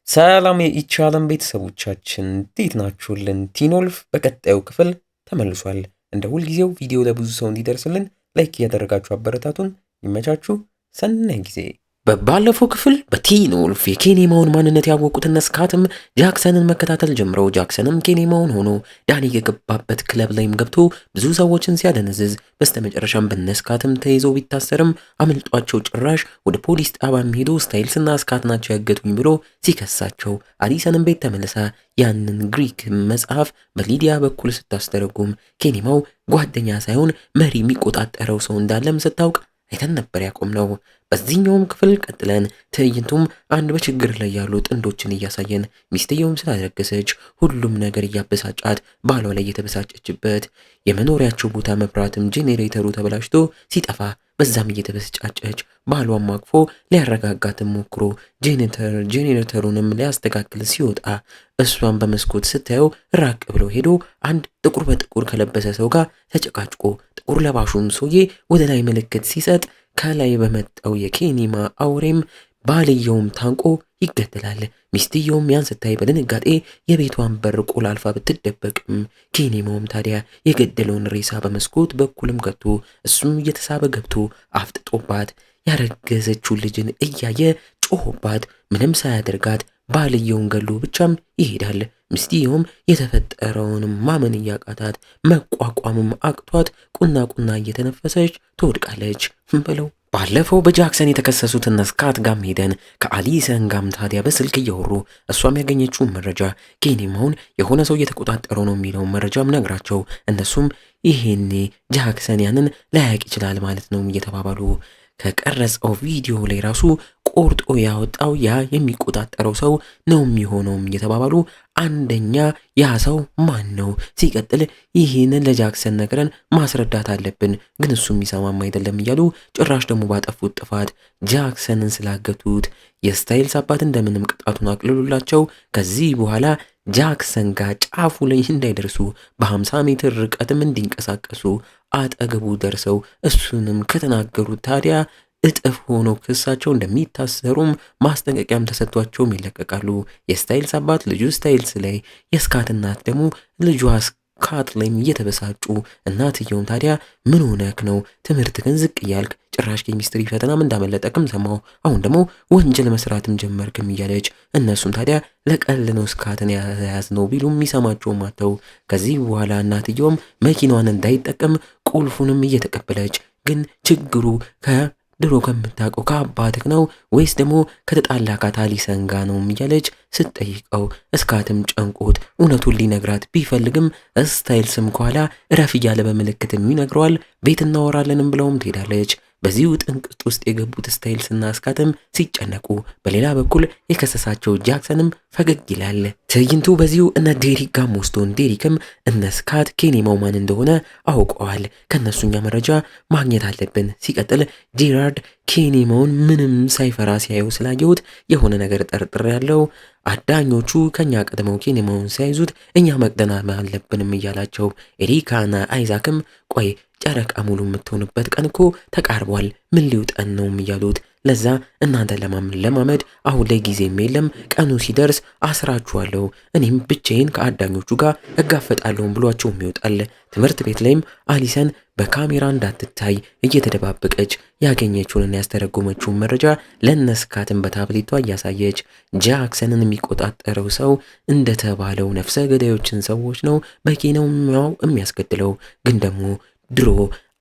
ሰላም የኢቻለም ቤተሰቦቻችን እንዴት ናችሁልን? ቲኖልፍ በቀጣዩ ክፍል ተመልሷል። እንደ ሁልጊዜው ቪዲዮ ለብዙ ሰው እንዲደርስልን ላይክ እያደረጋችሁ አበረታቱን። ይመቻችሁ። ሰናይ ጊዜ። በባለፈው ክፍል በቲኖልፍ የኬኔማውን ማንነት ያወቁትና ስካትም ጃክሰንን መከታተል ጀምረው ጃክሰንም ኬኔማውን ሆኖ ዳኒ የገባበት ክለብ ላይም ገብቶ ብዙ ሰዎችን ሲያደነዝዝ በስተመጨረሻም በነስካትም ተይዞ ቢታሰርም አመልጧቸው ጭራሽ ወደ ፖሊስ ጣቢያም ሄዶ ስታይልስና ስካት ናቸው ያገቱኝ ብሎ ሲከሳቸው አሊሰንም ቤት ተመልሳ ያንን ግሪክ መጽሐፍ በሊዲያ በኩል ስታስተረጉም ኬኔማው ጓደኛ ሳይሆን መሪ የሚቆጣጠረው ሰው እንዳለም ስታውቅ አይተን ነበር ያቆምነው። በዚህኛውም ክፍል ቀጥለን ትዕይንቱም አንድ በችግር ላይ ያሉ ጥንዶችን እያሳየን ሚስትየውም ስላደረገሰች ሁሉም ነገር እያበሳጫት ባሏ ላይ የተበሳጨችበት የመኖሪያቸው ቦታ መብራትም ጄኔሬተሩ ተበላሽቶ ሲጠፋ በዛም እየተበሳጨች ባሏም አቅፎ ሊያረጋጋትም ሞክሮ ጄኔሬተሩንም ሊያስተካክል ሲወጣ እሷን በመስኮት ስታየው ራቅ ብሎ ሄዶ አንድ ጥቁር በጥቁር ከለበሰ ሰው ጋር ተጨቃጭቆ ጥቁር ለባሹም ሰውዬ ወደ ላይ ምልክት ሲሰጥ ከላይ በመጣው የኬኔማ አውሬም ባልየውም ታንቆ ይገደላል። ሚስትየውም ያን ስታይ በድንጋጤ የቤቷን በር ቆላልፋ ብትደበቅም ኬኔማውም ታዲያ የገደለውን ሬሳ በመስኮት በኩልም ከቶ እሱም እየተሳበ ገብቶ አፍጥጦባት ያረገዘችውን ልጅን እያየ ጮሆባት ምንም ሳያደርጋት ባልየውን ገሎ ብቻም ይሄዳል። ሚስትየውም የተፈጠረውንም ማመን እያቃታት መቋቋምም አቅቷት ቁና እየተነፈሰች ትወድቃለች ብለው ባለፈው በጃክሰን የተከሰሱትን ስካት ጋም ሄደን ከአሊሰን ጋም ታዲያ በስልክ እያወሩ እሷም ያገኘችውን መረጃ ኬኔማውን የሆነ ሰው እየተቆጣጠረው ነው የሚለውን መረጃም ነግራቸው እነሱም ይሄኔ ጃክሰን ያንን ላያቅ ይችላል ማለት ነው እየተባባሉ ከቀረጸው ቪዲዮ ላይ ራሱ ቆርጦ ያወጣው ያ የሚቆጣጠረው ሰው ነው የሚሆነው እየተባባሉ አንደኛ ያ ሰው ማን ነው? ሲቀጥል ይሄንን ለጃክሰን ነግረን ማስረዳት አለብን፣ ግን እሱ የሚሰማም አይደለም እያሉ ጭራሽ ደግሞ ባጠፉት ጥፋት ጃክሰንን ስላገቱት የስታይልስ አባት እንደምንም ቅጣቱን አቅልሉላቸው ከዚህ በኋላ ጃክሰን ጋር ጫፉ ላይ እንዳይደርሱ በ50 ሜትር ርቀትም እንዲንቀሳቀሱ አጠገቡ ደርሰው እሱንም ከተናገሩት ታዲያ እጥፍ ሆኖ ክሳቸው እንደሚታሰሩም ማስጠንቀቂያም ተሰጥቷቸውም ይለቀቃሉ። የስታይልስ አባት ልጁ ስታይልስ ላይ፣ የስካት እናት ደግሞ ልጇ ስካት ላይም እየተበሳጩ እናትየውም ታዲያ ምን ሆነክ ነው ትምህርትህን ዝቅ እያልክ ጭራሽ ኬሚስትሪ ፈተናም እንዳመለጠክም ሰማው፣ አሁን ደግሞ ወንጀል መስራትም ጀመርክም እያለች እነሱም ታዲያ ለቀል ነው ስካትን ያያዝ ነው ቢሉም የሚሰማቸውም አተው ከዚህ በኋላ እናትየውም መኪናዋን እንዳይጠቀም ቁልፉንም እየተቀበለች ግን ችግሩ ድሮ ከምታውቀው ከአባትህ ነው ወይስ ደግሞ ከተጣላካት አሊሰን ጋር ነው እያለች ስትጠይቀው ስካትም ጨንቆት እውነቱን ሊነግራት ቢፈልግም ስታይልስም ከኋላ እረፍ እያለ በምልክትም ይነግረዋል። ቤት እናወራለንም ብለውም ትሄዳለች። በዚሁ ጥንቅጥ ውስጥ የገቡት ስታይልስና ስካትም ሲጨነቁ፣ በሌላ በኩል የከሰሳቸው ጃክሰንም ፈገግ ይላል። ትዕይንቱ በዚሁ እነ ዴሪክ ጋር ወስዶን ዴሪክም እነ ስካት ኬኔማው ማን እንደሆነ አውቀዋል። ከነሱኛ መረጃ ማግኘት አለብን። ሲቀጥል ጄራርድ ኬኔማውን ምንም ሳይፈራ ሲያየው ስላየሁት የሆነ ነገር ጠርጥር ያለው አዳኞቹ ከኛ ቀድመው ኬኔማውን ሲያይዙት እኛ መቅደና አለብንም እያላቸው ኤሪካና አይዛክም ቆይ ጨረቃ ሙሉ የምትሆንበት ቀን እኮ ተቃርቧል፣ ምን ሊውጠን ነው እያሉት ለዛ እናንተ ለማመድ አሁን ላይ ጊዜም የለም፣ ቀኑ ሲደርስ አስራችኋለሁ፣ እኔም ብቻዬን ከአዳኞቹ ጋር እጋፈጣለሁ ብሏቸውም ይወጣል። ትምህርት ቤት ላይም አሊሰን በካሜራ እንዳትታይ እየተደባበቀች ያገኘችውንና ያስተረጎመችውን መረጃ ለነስካትን በታብሌቷ እያሳየች ጃክሰንን የሚቆጣጠረው ሰው እንደተባለው ነፍሰ ገዳዮችን ሰዎች ነው በቂነው የሚያስገድለው ግን ደግሞ ድሮ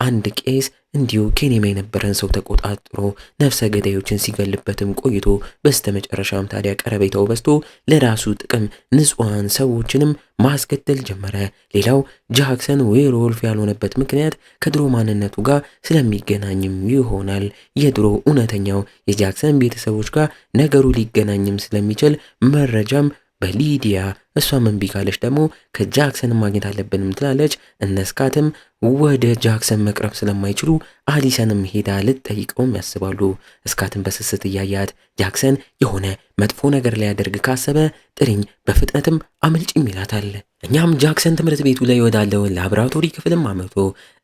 አንድ ቄስ እንዲሁ ኬኔማ የነበረን ሰው ተቆጣጥሮ ነፍሰ ገዳዮችን ሲገልበትም ቆይቶ በስተመጨረሻም ታዲያ ቀረቤታው በስቶ ለራሱ ጥቅም ንጹሃን ሰዎችንም ማስገደል ጀመረ። ሌላው ጃክሰን ዌርወልፍ ያልሆነበት ምክንያት ከድሮ ማንነቱ ጋር ስለሚገናኝም ይሆናል። የድሮ እውነተኛው የጃክሰን ቤተሰቦች ጋር ነገሩ ሊገናኝም ስለሚችል መረጃም በሊዲያ እሷም እምቢ ካለች ደግሞ ከጃክሰን ማግኘት አለብንም ትላለች። እነ ስካትም ወደ ጃክሰን መቅረብ ስለማይችሉ አሊሰንም ሄዳ ልትጠይቀውም ያስባሉ። ስካትን በስስት እያያት ጃክሰን የሆነ መጥፎ ነገር ሊያደርግ ካሰበ ጥሪኝ፣ በፍጥነትም አምልጭም ይላታል። እኛም ጃክሰን ትምህርት ቤቱ ላይ ወዳለው ላብራቶሪ ክፍልም አመቶ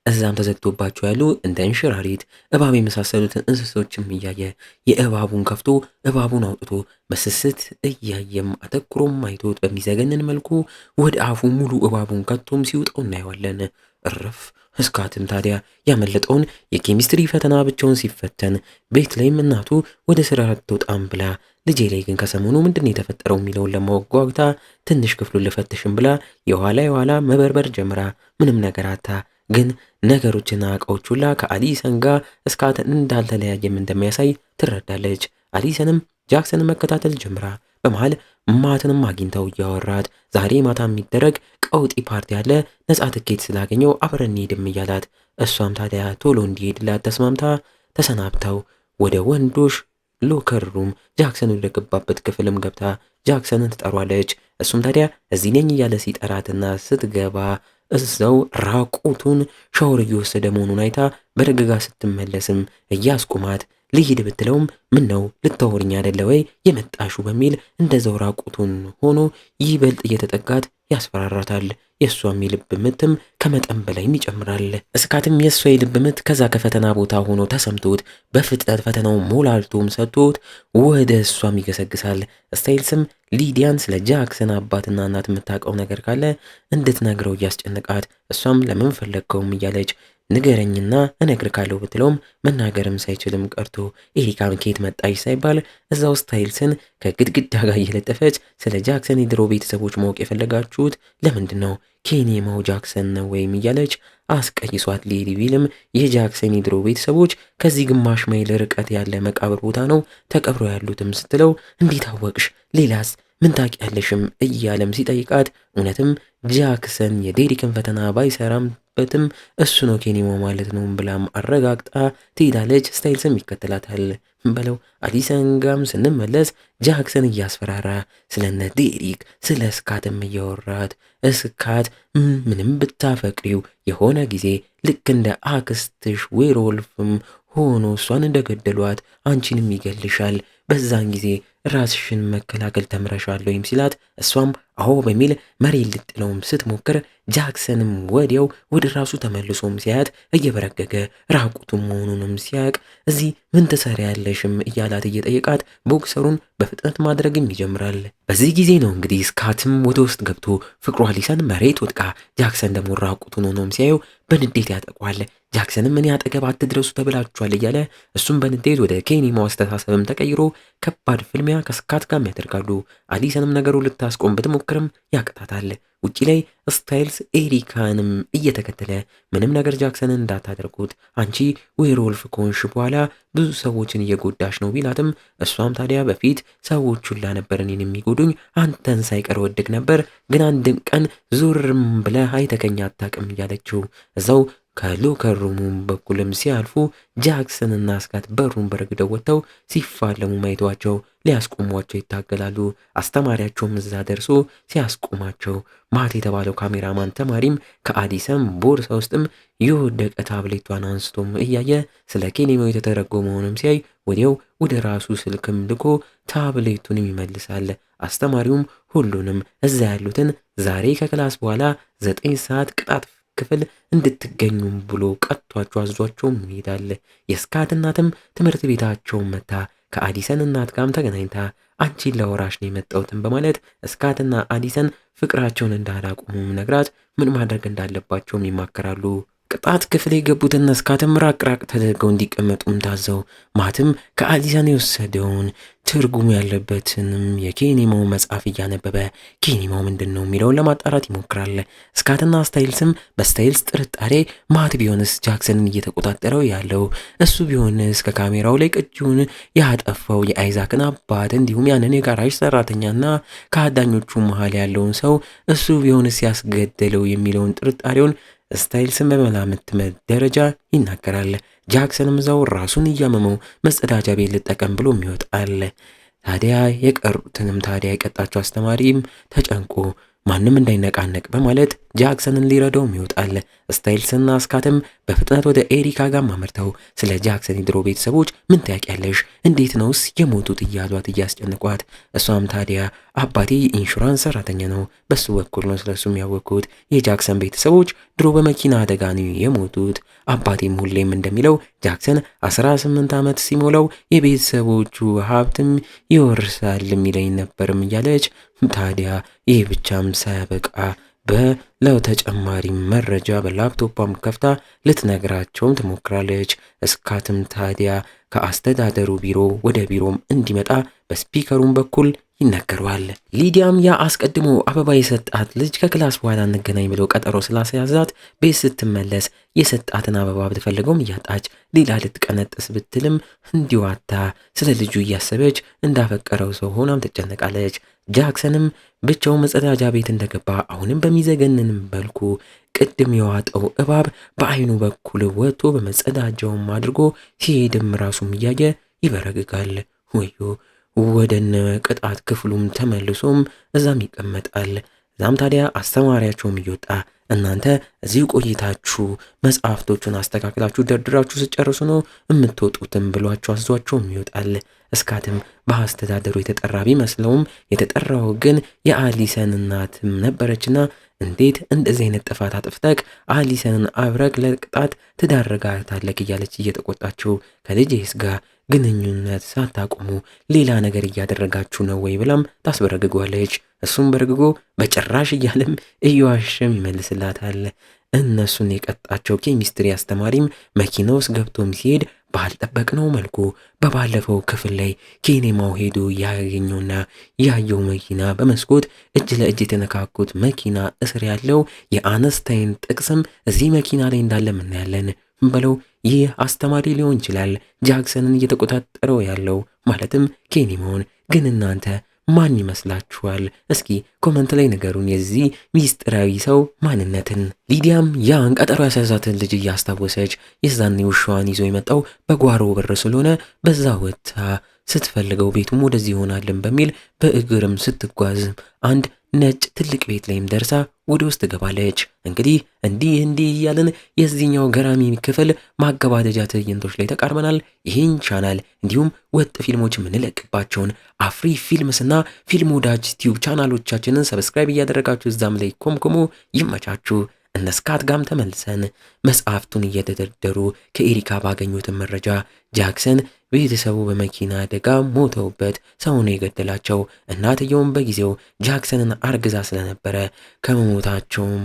እዛም ተዘግቶባቸው ያሉ እንደ እንሽራሪት፣ እባብ የመሳሰሉትን እንስሶችም እያየ የእባቡን ከፍቶ እባቡን አውጥቶ በስስት እያየም አተኩሮም አይቶት በሚዘገንን መልኩ ወደ አፉ ሙሉ እባቡን ከቶም ሲውጠው እናየዋለን። እረፍ። ስካትም ታዲያ ያመለጠውን የኬሚስትሪ ፈተና ብቻውን ሲፈተን ቤት ላይም እናቱ ወደ ስራ አትወጣም ብላ ልጄ ላይ ግን ከሰሞኑ ምንድን የተፈጠረው የሚለውን ለማወቅ ጓጉታ ትንሽ ክፍሉን ልፈትሽም ብላ የኋላ መበርበር ጀምራ ምንም ነገር አታ ግን ነገሮችና እቃዎች ሁላ ከአሊሰን ጋር ስካት እንዳልተለያየም እንደሚያሳይ ትረዳለች። አሊሰንም ጃክሰንን መከታተል ጀምራ በመሃል ማትንም አግኝተው እያወራት ዛሬ ማታ የሚደረግ ቀውጢ ፓርቲ ያለ ነፃ ትኬት ስላገኘው አብረን እንሂድም እያላት እሷም ታዲያ ቶሎ እንዲሄድላት ተስማምታ ተሰናብተው ወደ ወንዶች ሎከር ሩም ጃክሰን ወደ ገባበት ክፍልም ገብታ ጃክሰንን ትጠሯለች። እሱም ታዲያ እዚህ ነኝ እያለ ሲጠራትና ስትገባ እዛው ራቁቱን ሻወር እየወሰደ መሆኑን አይታ በደገጋ ስትመለስም እያስቁማት ልሂድ ብትለውም ምን ነው ልታወርኝ አይደለ ወይ የመጣሹ በሚል እንደዛው ራቁቱን ሆኖ ይበልጥ እየተጠጋት ያስፈራራታል። የእሷም የልብ ምትም ከመጠን በላይም ይጨምራል። ስካትም የእሷ የልብ ምት ከዛ ከፈተና ቦታ ሆኖ ተሰምቶት በፍጥነት ፈተናው ሞላልቶም ሰጥቶት ወደ እሷም ይገሰግሳል። ስታይልስም ሊዲያን ስለ ጃክሰን አባትና እናት የምታውቀው ነገር ካለ እንድትነግረው እያስጨነቃት እሷም ለምን ፈለግከውም እያለች ንገረኝና እነግርካለሁ ብትለውም መናገርም ሳይችልም ቀርቶ ኤሪካን ከየት መጣች ሳይባል እዛው ስታይልስን ከግድግዳ ጋር እየለጠፈች ስለ ጃክሰን የድሮ ቤተሰቦች ማወቅ የፈለጋችሁት ለምንድን ነው ኬኔማው ጃክሰን ነው ወይም እያለች አስቀይሷት ሊሄድ ቢልም የጃክሰን የድሮ ቤተሰቦች ከዚህ ግማሽ ማይል ርቀት ያለ መቃብር ቦታ ነው ተቀብሮ ያሉትም ስትለው እንዴት አወቅሽ? ሌላስ ምን ታውቂያለሽም? እያለም ሲጠይቃት እውነትም ጃክሰን የዴሪክን ፈተና ባይሰራም በትም እሱ ነው ኬኔማው ማለት ነው ብላም አረጋግጣ ትሄዳለች። ስታይልስም ይከተላታል። በለው አሊሰን ጋም ስንመለስ ጃክሰን እያስፈራራ ስለነ ዴሪክ ስለ ስካትም እያወራት ስካት ምንም ብታፈቅሪው የሆነ ጊዜ ልክ እንደ አክስትሽ ዌርወልፍም ሆኖ እሷን እንደገደሏት አንቺንም ይገልሻል። በዛን ጊዜ ራስሽን መከላከል ተምረሻል ወይም ሲላት እሷም አዎ በሚል መሬት ልጥለውም ስትሞክር ጃክሰንም ወዲያው ወደ ራሱ ተመልሶም ሲያያት እየበረገገ ራቁቱም መሆኑንም ሲያቅ እዚህ ምን ትሰሪያለሽም እያላት እየጠየቃት ቦክሰሩን በፍጥነት ማድረግም ይጀምራል። በዚህ ጊዜ ነው እንግዲህ ስካትም ወደ ውስጥ ገብቶ ፍቅሩ አሊሰን መሬት ወድቃ ጃክሰን ደግሞ ራቁቱን ሆኖም ሲያየው በንዴት ያጠቋል። ጃክሰንም ምን ያጠገብ አትድረሱ ተብላችኋል እያለ እሱም በንዴት ወደ ኬኔማው አስተሳሰብም ተቀይሮ ከባድ ፍልሚያ ከስካት ጋር ያደርጋሉ። አሊሰንም ነገሩ ልታስቆም ብትሞክርም ያቅታታል። ውጪ ላይ ስታይልስ ኤሪካንም እየተከተለ ምንም ነገር ጃክሰንን እንዳታደርጉት አንቺ ዌርወልፍ ከሆንሽ በኋላ ብዙ ሰዎችን እየጎዳሽ ነው ቢላትም እሷም ታዲያ በፊት ሰዎች ሁላ ነበር እኔን የሚጎዱኝ አንተን ሳይቀር ወድቅ ነበር ግን አንድም ቀን ዙርም ብለህ አይተከኝ አታውቅም እያለችው እዛው ከሎከር ሩሙም በኩልም ሲያልፉ ጃክሰንና ስካት በሩን በረግደው ወጥተው ሲፋለሙ ማየቷቸው ሊያስቆሟቸው ይታገላሉ። አስተማሪያቸውም እዛ ደርሶ ሲያስቆማቸው ማት የተባለው ካሜራማን ተማሪም ከአሊሰን ቦርሳ ውስጥም የወደቀ ታብሌቷን አንስቶም እያየ ስለ ኬኔማው የተተረጎመውንም ሲያይ ወዲያው ወደ ራሱ ስልክም ልኮ ታብሌቱንም ይመልሳል። አስተማሪውም ሁሉንም እዛ ያሉትን ዛሬ ከክላስ በኋላ 9 ሰዓት ቅጣት ክፍል እንድትገኙም ብሎ ቀጥቷቸው አዟቸውም ይሄዳል። የስካት እናትም ትምህርት ቤታቸውን መታ ከአሊሰን እናት ጋርም ተገናኝታ አንቺን ለወራሽ ነው የመጣሁትን በማለት ስካትና አሊሰን ፍቅራቸውን እንዳላቆሙም ነግራት ምን ማድረግ እንዳለባቸውም ይማከራሉ። ቅጣት ክፍል የገቡትና ስካትም ራቅ ተደርገው እንዲቀመጡም ታዘው ማትም ከአሊሰን የወሰደውን ትርጉሙ ያለበትንም የኬኔማው መጽሐፍ እያነበበ ኬኔማው ምንድን ነው የሚለውን ለማጣራት ይሞክራል። ስካትና ስታይልስም በስታይልስ ጥርጣሬ ማት ቢሆንስ ጃክሰንን እየተቆጣጠረው ያለው እሱ ቢሆንስ ከካሜራው ላይ ቅጂውን ያጠፋው የአይዛክን አባት እንዲሁም ያንን የጋራዥ ሰራተኛና ከአዳኞቹ መሃል ያለውን ሰው እሱ ቢሆንስ ያስገደለው የሚለውን ጥርጣሬውን ስታይልስን በመላምት ደረጃ ይናገራል። ጃክሰንም እዛው ራሱን እያመመው መጸዳጃ ቤት ልጠቀም ብሎም ይወጣል። ታዲያ የቀሩትንም ታዲያ የቀጣቸው አስተማሪም ተጨንቆ ማንም እንዳይነቃነቅ በማለት ጃክሰንን ሊረዳውም ይወጣል። ስታይልስና ስካትም በፍጥነት ወደ ኤሪካ ጋር አምርተው ስለ ጃክሰን የድሮ ቤተሰቦች ምን ታውቂያለሽ? እንዴት ነውስ የሞቱት? እያሏት እያስጨንቋት፣ እሷም ታዲያ አባቴ የኢንሹራንስ ሰራተኛ ነው፣ በሱ በኩል ነው ስለሱ የሚያወቁት። የጃክሰን ቤተሰቦች ድሮ በመኪና አደጋ ነው የሞቱት። አባቴም ሁሌም እንደሚለው ጃክሰን 18 ዓመት ሲሞላው የቤተሰቦቹ ሀብትም ይወርሳል የሚለኝ ነበርም እያለች ታዲያ ይህ ብቻም ሳያበቃ ለተጨማሪ መረጃ በላፕቶፓም ከፍታ ልትነግራቸውም ትሞክራለች። ስካትም ታዲያ ከአስተዳደሩ ቢሮ ወደ ቢሮም እንዲመጣ በስፒከሩም በኩል ይነገረዋል። ሊዲያም ያ አስቀድሞ አበባ የሰጣት ልጅ ከክላስ በኋላ እንገናኝ ብለው ቀጠሮ ስላስያዛት ቤት ስትመለስ የሰጣትን አበባ ብትፈልገውም እያጣች ሌላ ልትቀነጥስ ብትልም እንዲዋታ ስለ ልጁ እያሰበች እንዳፈቀረው ሰው ሆናም ትጨነቃለች። ጃክሰንም ብቻው መጸዳጃ ቤት እንደገባ አሁንም በሚዘገንን መልኩ ቅድም የዋጠው እባብ በአይኑ በኩል ወጥቶ በመጸዳጃውም አድርጎ ሲሄድም ራሱም እያየ ይበረግጋል። ወዮ ወደነ ቅጣት ክፍሉም ተመልሶም እዛም ይቀመጣል። እዛም ታዲያ አስተማሪያቸውም እየወጣ እናንተ እዚሁ ቆይታችሁ መጽሐፍቶቹን አስተካክላችሁ ደርድራችሁ ስጨርሱ ነው የምትወጡትም ብሏቸው አዟቸውም ይወጣል። ስካትም በአስተዳደሩ የተጠራ ቢመስለውም የተጠራው ግን የአሊሰን እናትም ነበረችና እንዴት እንደዚህ አይነት ጥፋት አጥፍተክ አሊሰንን አብረክ ለቅጣት ትዳረጋታለክ እያለች እየተቆጣችው ከልጄስ ጋር ግንኙነት ሳታቆሙ ሌላ ነገር እያደረጋችሁ ነው ወይ ብላም ታስበረግጓለች። እሱም በርግጎ በጭራሽ እያለም እየዋሸም ይመልስላታል። እነሱን የቀጣቸው ኬሚስትሪ አስተማሪም መኪና ውስጥ ገብቶም ሲሄድ ባልጠበቅነው መልኩ በባለፈው ክፍል ላይ ኬኔማው ሄዶ ያገኘውና ያየው መኪና በመስኮት እጅ ለእጅ የተነካኩት መኪና እስር ያለው የአነስታይን ጥቅስም እዚህ መኪና ላይ እንዳለ እናያለን ብለው ይህ አስተማሪ ሊሆን ይችላል ጃክሰንን እየተቆጣጠረው ያለው ማለትም ኬኔማውን። ግን እናንተ ማን ይመስላችኋል? እስኪ ኮመንት ላይ ነገሩን የዚህ ሚስጥራዊ ሰው ማንነትን። ሊዲያም ያን ቀጠሮ ያሳዛትን ልጅ እያስታወሰች የዛኔ ውሻዋን ይዞ የመጣው በጓሮ በር ስለሆነ በዛ ወጥታ ስትፈልገው ቤቱም ወደዚህ ይሆናልን በሚል በእግርም ስትጓዝ አንድ ነጭ ትልቅ ቤት ላይም ደርሳ ወደ ውስጥ ገባለች። እንግዲህ እንዲህ እያለን የዚህኛው ገራሚ ክፍል ማገባደጃ ትዕይንቶች ላይ ተቃርበናል። ይህን ቻናል እንዲሁም ወጥ ፊልሞች የምንለቅባቸውን አፍሪ ፊልምስና ፊልም ወዳጅ ዩቲዩብ ቻናሎቻችንን ሰብስክራይብ እያደረጋችሁ እዛም ላይ ኮምኮሞ ይመቻችሁ። እነ ስካት ጋም ተመልሰን መጽሐፍቱን እየተደረደሩ ከኤሪካ ባገኙትን መረጃ ጃክሰን ቤተሰቡ በመኪና አደጋ ሞተውበት ሰውን የገደላቸው እናትየውም በጊዜው ጃክሰንን አርግዛ ስለነበረ ከመሞታቸውም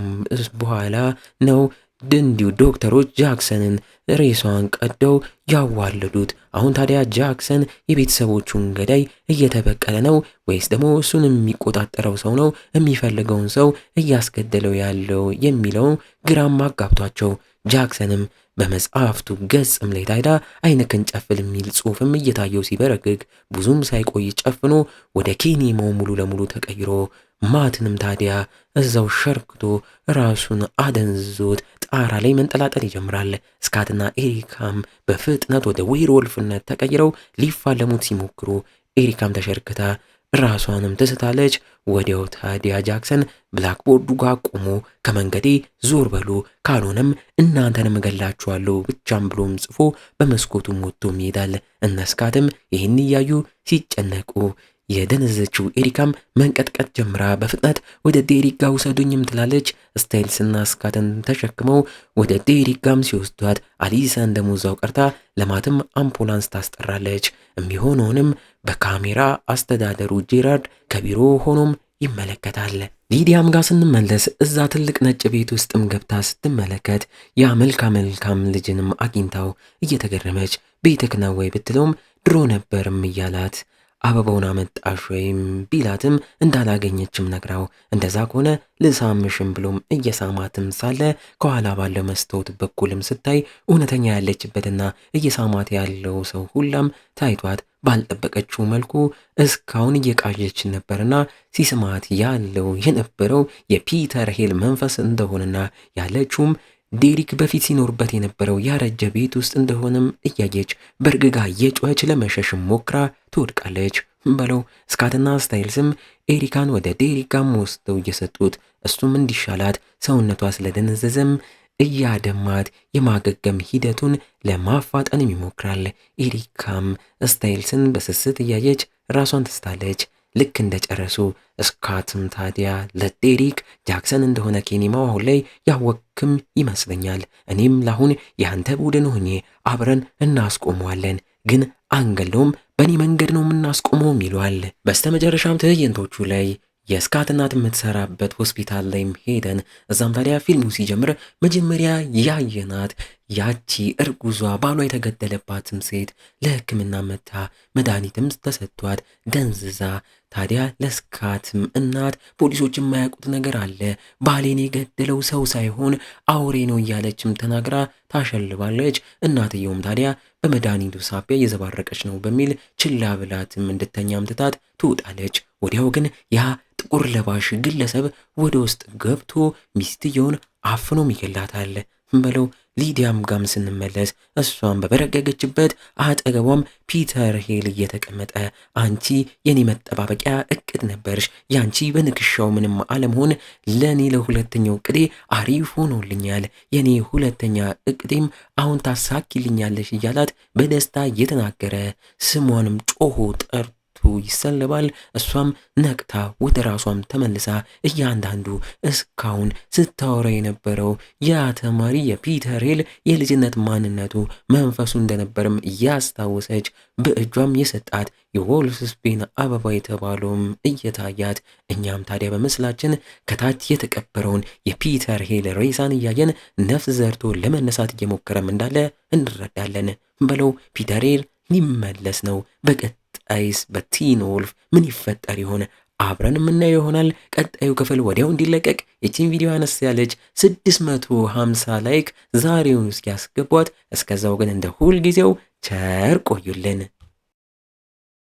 በኋላ ነው እንዲሁ ዶክተሮች ጃክሰንን ሬሷን ቀደው ያዋለዱት። አሁን ታዲያ ጃክሰን የቤተሰቦቹን ገዳይ እየተበቀለ ነው ወይስ ደግሞ እሱን የሚቆጣጠረው ሰው ነው የሚፈልገውን ሰው እያስገደለው ያለው የሚለው ግራም አጋብቷቸው ጃክሰንም በመጽሐፍቱ ገጽም ላይ ታይዳ አይንክን ጨፍል የሚል ጽሑፍም እየታየው ሲበረግግ ብዙም ሳይቆይ ጨፍኖ ወደ ኬኔማው ሙሉ ለሙሉ ተቀይሮ ማትንም ታዲያ እዛው ሸርክቶ ራሱን አደንዞት ጣራ ላይ መንጠላጠል ይጀምራል። ስካትና ኤሪካም በፍጥነት ወደ ዌርወልፍነት ተቀይረው ሊፋለሙት ሲሞክሩ ኤሪካም ተሸርክታ ራሷንም ትስታለች። ወዲያው ታዲያ ጃክሰን ብላክቦርዱ ጋር ቆሞ ከመንገዴ ዞር በሉ ካልሆነም እናንተንም እገላችኋለሁ ብቻም ብሎም ጽፎ በመስኮቱም ወጥቶም ይሄዳል። እነ ስካትም ይህን እያዩ ሲጨነቁ የደነዘችው ኤሪካም መንቀጥቀጥ ጀምራ በፍጥነት ወደ ዴሪክ ጋር ውሰዱኝም ትላለች። ስታይልስና ስካትን ተሸክመው ወደ ዴሪክ ጋም ሲወስዷት አሊሰን ደግሞ እዛው ቀርታ ለማትም አምቡላንስ ታስጠራለች። የሚሆነውንም በካሜራ አስተዳደሩ ጄራርድ ከቢሮ ሆኖም ይመለከታል። ሊዲያም ጋር ስንመለስ እዛ ትልቅ ነጭ ቤት ውስጥም ገብታ ስትመለከት ያ መልካም ልጅንም አግኝታው እየተገረመች ቤትክ ነው ወይ ብትለውም ድሮ ነበርም እያላት አበባውን አመጣሽ ወይም ቢላትም እንዳላገኘችም ነግራው እንደዛ ከሆነ ልሳምሽም ብሎም እየሳማትም ሳለ ከኋላ ባለው መስታወት በኩልም ስታይ እውነተኛ ያለችበትና እየሳማት ያለው ሰው ሁላም ታይቷት ባልጠበቀችው መልኩ እስካሁን እየቃዠች ነበርና ሲስማት ያለው የነበረው የፒተር ሄል መንፈስ እንደሆነና ያለችውም ዴሪክ በፊት ሲኖርበት የነበረው ያረጀ ቤት ውስጥ እንደሆነም እያየች በርግጋ የጮኸች ለመሸሽም ሞክራ ትወድቃለች። በለው። ስካትና ስታይልስም ኤሪካን ወደ ዴሪክ ጋር ወስደው እየሰጡት እሱም እንዲሻላት ሰውነቷ ስለደነዘዘም እያደማት የማገገም ሂደቱን ለማፋጠንም ይሞክራል። ኤሪካም ስታይልስን በስስት እያየች ራሷን ትስታለች። ልክ እንደጨረሱ ስካትም ታዲያ ለዴሪክ ጃክሰን እንደሆነ ኬኒማው አሁን ላይ ያወክም ይመስለኛል። እኔም ለአሁን የአንተ ቡድን ሆኜ አብረን እናስቆመዋለን፣ ግን አንገለውም፣ በእኔ መንገድ ነው የምናስቆመውም ይለዋል። በስተመጨረሻም ትዕይንቶቹ ላይ የስካት እናት የምትሰራበት ሆስፒታል ላይም ሄደን እዛም ታዲያ ፊልሙ ሲጀምር መጀመሪያ ያየናት ያቺ እርጉዟ ባሏ የተገደለባትም ሴት ለሕክምና መታ መድኃኒትም ተሰጥቷት ደንዝዛ ታዲያ ለስካትም እናት ፖሊሶች የማያውቁት ነገር አለ፣ ባሌን የገደለው ሰው ሳይሆን አውሬ ነው እያለችም ተናግራ ታሸልባለች። እናትየውም ታዲያ በመድኃኒቱ ሳቢያ እየዘባረቀች ነው በሚል ችላ ብላትም እንድተኛም ትታት ትውጣለች። ወዲያው ግን ያ ጥቁር ለባሽ ግለሰብ ወደ ውስጥ ገብቶ ሚስትየውን አፍኖም ይገላታል። በለው ሊዲያም ጋም ስንመለስ እሷም በበረገገችበት አጠገቧም ፒተር ሄል እየተቀመጠ አንቺ የኔ መጠባበቂያ እቅድ ነበርሽ፣ ያንቺ በንክሻው ምንም አለመሆን ለኔ ለሁለተኛው እቅዴ አሪፍ ሆኖልኛል፣ የኔ ሁለተኛ እቅዴም አሁን ታሳኪልኛለሽ እያላት በደስታ እየተናገረ ስሟንም ጮሆ ጠርቶ ይሰልባል። እሷም ነቅታ ወደ ራሷም ተመልሳ እያንዳንዱ እስካሁን ስታወራ የነበረው ያ ተማሪ የፒተር ሄል የልጅነት ማንነቱ መንፈሱ እንደነበርም እያስታወሰች በእጇም የሰጣት የዎልፍስቤን አበባ የተባለውም እየታያት እኛም ታዲያ በምስላችን ከታች የተቀበረውን የፒተር ሄል ሬሳን እያየን ነፍስ ዘርቶ ለመነሳት እየሞከረም እንዳለ እንረዳለን። በለው ፒተር ሄል ሊመለስ ነው። ቀጣይስ በቲን ወልፍ ምን ይፈጠር ይሆን? አብረን የምናየው ይሆናል። ቀጣዩ ክፍል ወዲያው እንዲለቀቅ ይቺን ቪዲዮ አነስ ያለች 650 ላይክ ዛሬውን እስኪያስገቧት። እስከዛው ግን እንደ ሁል ጊዜው ቸር ቆዩልን።